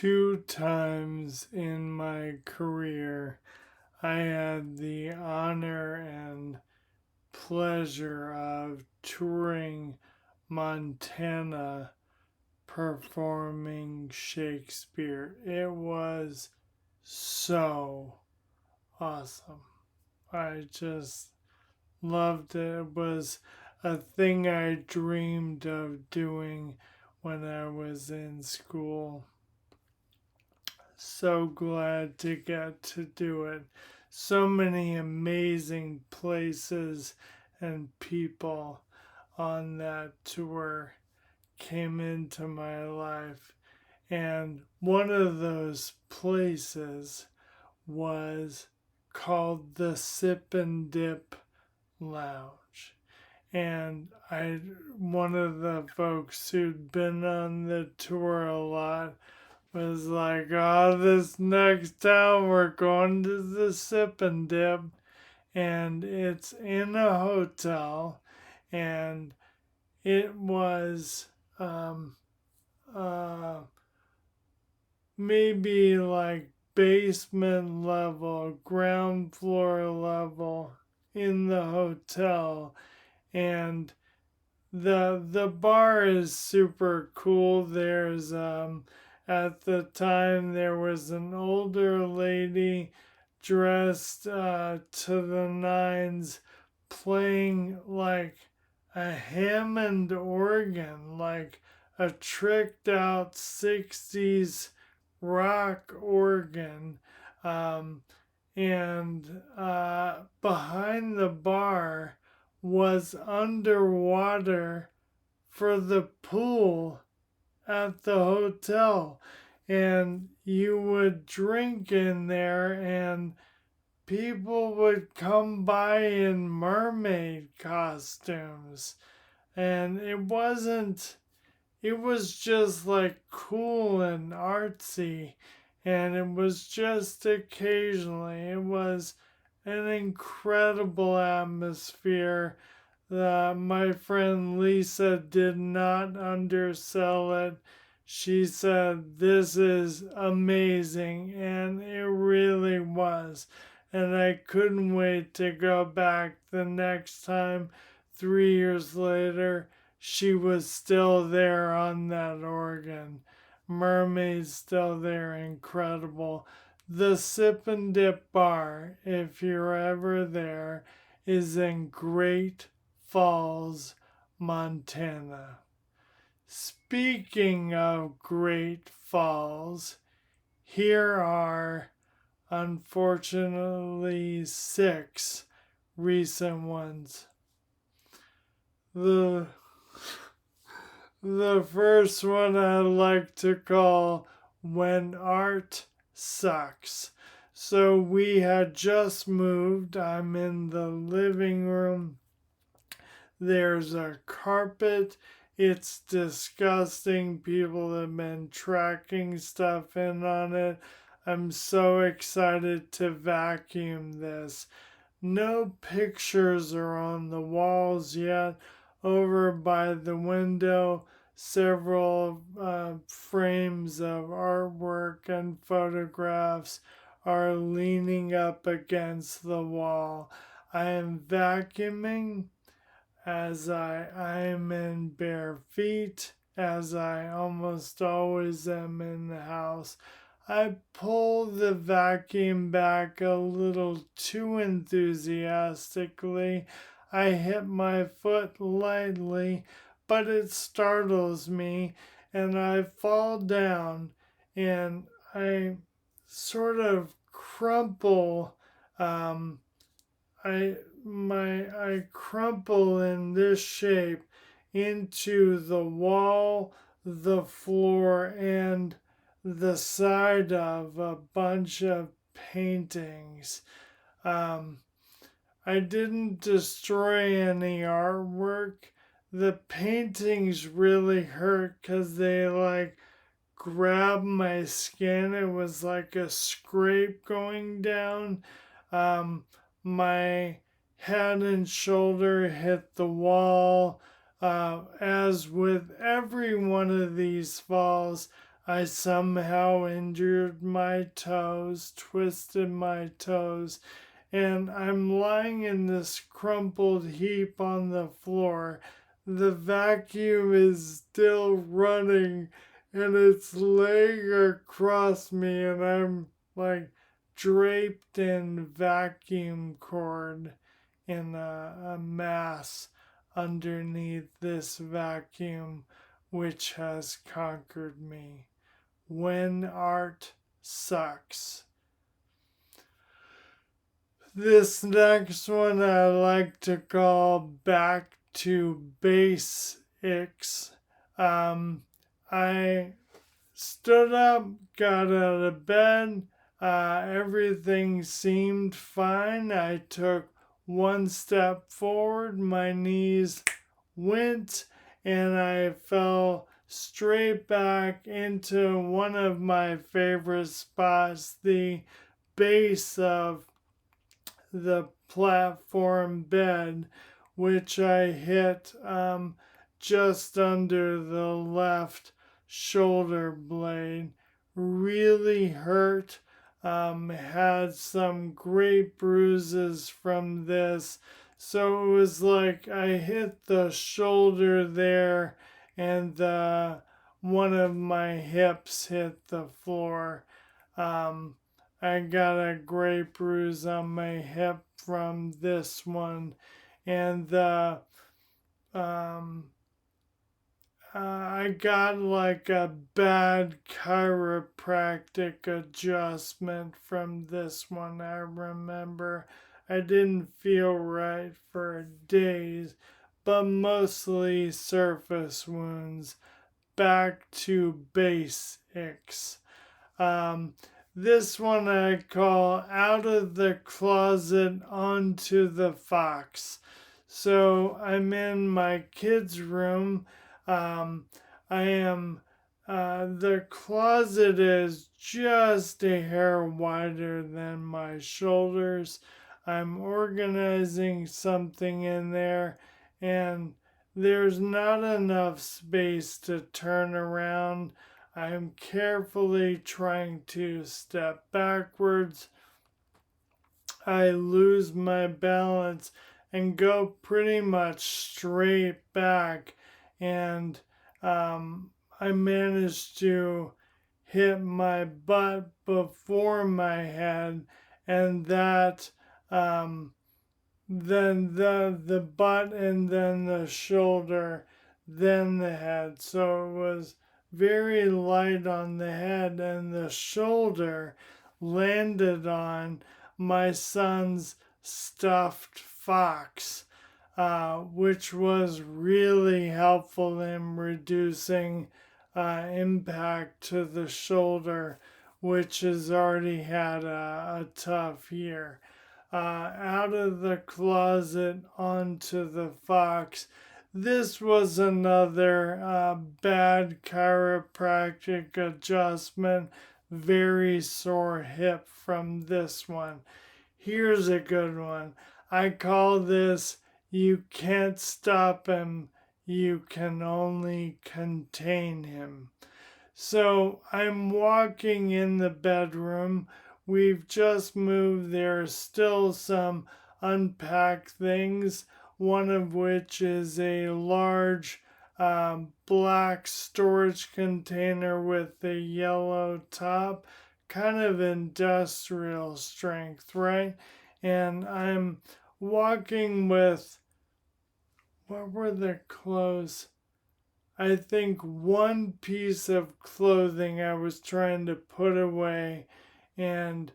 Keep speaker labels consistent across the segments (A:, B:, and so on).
A: Two times in my career, I had the honor and pleasure of touring Montana performing Shakespeare. It was so awesome. I just loved it. It was a thing I dreamed of doing when I was in school. So glad to get to do it. So many amazing places and people on that tour came into my life. And one of those places was called the Sip and Dip Lounge. And one of the folks who'd been on the tour a lot was like, oh, this next town we're going to the Sip and Dip, and it's in a hotel, and it was uh, maybe like basement level, ground floor level in the hotel, and the bar is super cool. There's at the time there was an older lady dressed to the nines playing like a Hammond organ, like a tricked out 60s rock organ. And behind the bar was underwater for the pool at the hotel. And you would drink in there, and people would come by in mermaid costumes. And it was just like cool and artsy. And it was just occasionally. It was an incredible atmosphere. My friend Lisa did not undersell it. She said, "This is amazing," and it really was. And I couldn't wait to go back the next time. 3 years later, she was still there on that organ. Mermaid's still there, incredible. The Sip and Dip Bar, if you're ever there, is in Great Falls, Montana. Speaking of Great Falls, here are unfortunately 6 recent ones. The first one I like to call When Art Sucks. So we had just moved. I'm in the living room. There's a carpet. It's disgusting. People have been tracking stuff in on it. I'm so excited to vacuum this. No pictures are on the walls yet. Over by the window, several frames of artwork and photographs are leaning up against the wall. I am vacuuming as I am in bare feet, as I almost always am in the house. I pull the vacuum back a little too enthusiastically. I hit my foot lightly, but it startles me, and I fall down, and I sort of crumple. I crumple in this shape into the wall, the floor, and the side of a bunch of paintings. I didn't destroy any artwork. The paintings really hurt because they like grabbed my skin. It was like a scrape going down. My head and shoulder hit the wall. As with every one of these falls, I somehow injured my toes, twisted my toes, and I'm lying in this crumpled heap on the floor. The vacuum is still running and it's laying across me, and I'm like draped in vacuum cord in a mass underneath this vacuum which has conquered me. When art sucks. This next one I like to call Back to Basics. I stood up, got out of bed, everything seemed fine. I took one step forward, my knees went, and I fell straight back into one of my favorite spots, the base of the platform bed, which I hit just under the left shoulder blade. Really hurt. Had some great bruises from this. So it was like I hit the shoulder there, and one of my hips hit the floor. Um, I got a great bruise on my hip from this one, and um, I got like a bad chiropractic adjustment from this one. I remember I didn't feel right for days, but mostly surface wounds. Back to basics. Um, this one I call Out of the Closet Onto the Fox. So I'm in my kids' room. I am, the closet is just a hair wider than my shoulders. I'm organizing something in there, and there's not enough space to turn around. I'm carefully trying to step backwards. I lose my balance and go pretty much straight back, and I managed to hit my butt before my head, and that then the butt, and then the shoulder, then the head. So it was very light on the head, and the shoulder landed on my son's stuffed fox, which was really helpful in reducing impact to the shoulder, which has already had a tough year. Out of the closet onto the fox. This was another bad chiropractic adjustment. Very sore hip from this one. Here's a good one. I call this You Can't Stop Him, You Can Only Contain Him. So I'm walking in the bedroom. We've just moved. There's still some unpacked things, one of which is a large black storage container with a yellow top, kind of industrial strength, right? And I'm walking with, what were the clothes? I think one piece of clothing I was trying to put away, and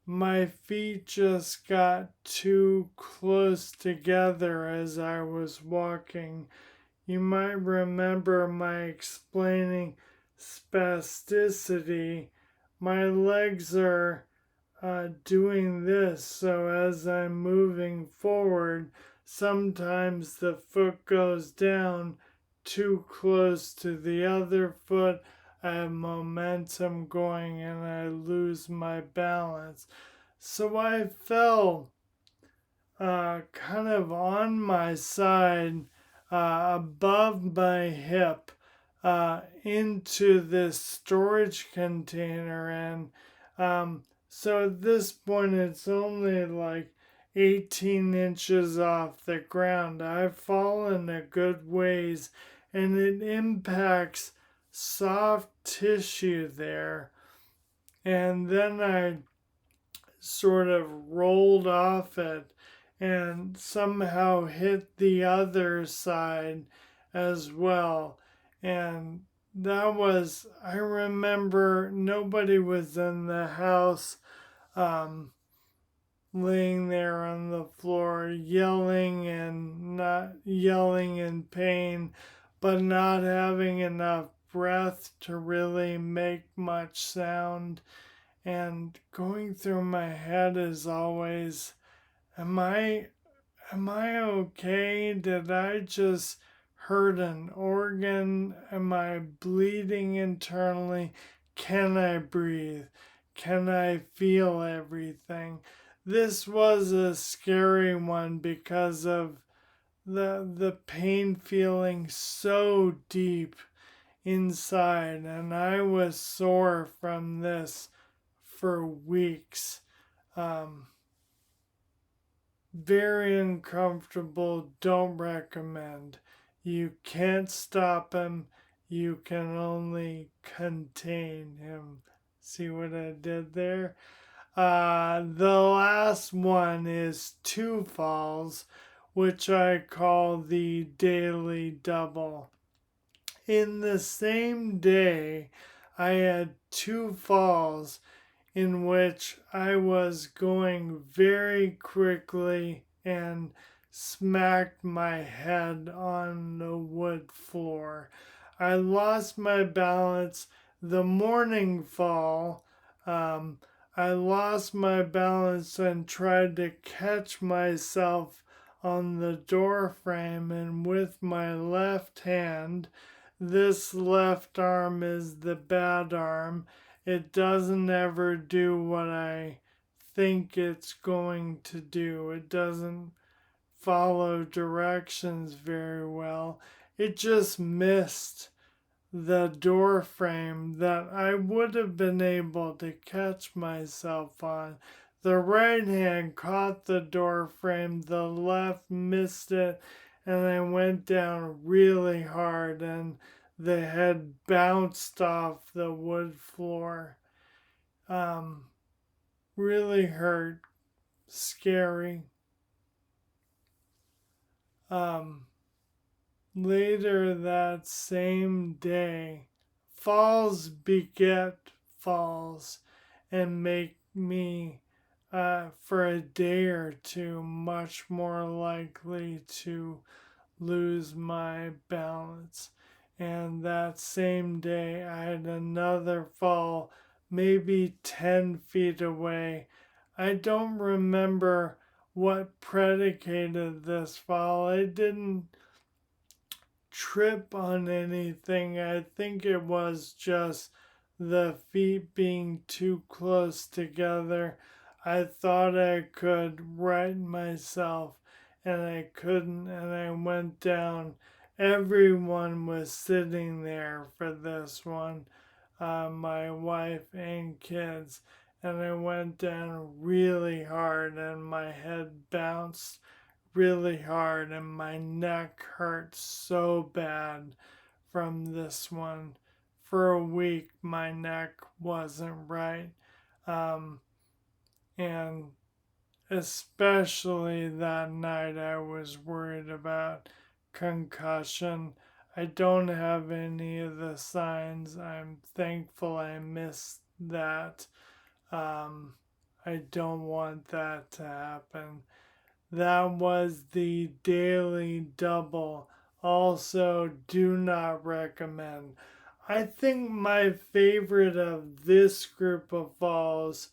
A: my feet just got too close together as I was walking. You might remember my explaining spasticity. My legs are doing this, so as I'm moving forward, sometimes the foot goes down too close to the other foot. I have momentum going and I lose my balance. So I fell kind of on my side above my hip, into this storage container. And so at this point, it's only like 18 inches off the ground. I've fallen a good ways, and it impacts soft tissue there. And then I sort of rolled off it and somehow hit the other side as well. And that was, I remember nobody was in the house, um, laying there on the floor, yelling and not yelling in pain, but not having enough breath to really make much sound. And going through my head is always, am I okay? Did I just hurt an organ? Am I bleeding internally? Can I breathe? Can I feel everything? This was a scary one because of the pain feeling so deep inside, and I was sore from this for weeks. Very uncomfortable, don't recommend. You can't stop him, you can only contain him. See what I did there? The last one is two falls, which I call the daily double. In the same day, I had two falls in which I was going very quickly and smacked my head on the wood floor. I lost my balance. The morning fall, I lost my balance and tried to catch myself on the door frame, and with my left hand, this left arm is the bad arm. It doesn't ever do what I think it's going to do. It doesn't follow directions very well. It just missed the door frame that I would have been able to catch myself on. The right hand caught the door frame, the left missed it, and I went down really hard, and the head bounced off the wood floor. Really hurt, scary. Later that same day, falls beget falls and make me, for a day or two, much more likely to lose my balance. And that same day, I had another fall, maybe 10 feet away. I don't remember what predicated this fall. I didn't trip on anything. I think it was just the feet being too close together. I thought I could right myself, and I couldn't, and I went down. Everyone was sitting there for this one, my wife and kids, and I went down really hard, and my head bounced really hard, and my neck hurt so bad from this one. For a week, my neck wasn't right. And especially that night, I was worried about concussion. I don't have any of the signs. I'm thankful I missed that. I don't want that to happen. That was the daily double. Also, do not recommend. I think my favorite of this group of falls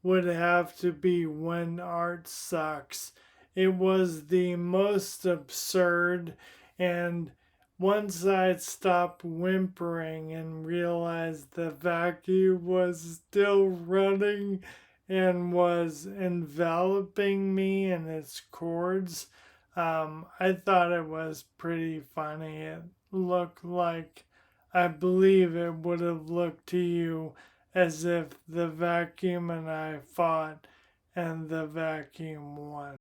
A: would have to be When Art Sucks. It was the most absurd, and once I stopped whimpering and realized the vacuum was still running and was enveloping me in its cords, I thought it was pretty funny. It looked like I believe it would have looked to you as if the vacuum and I fought and the vacuum won.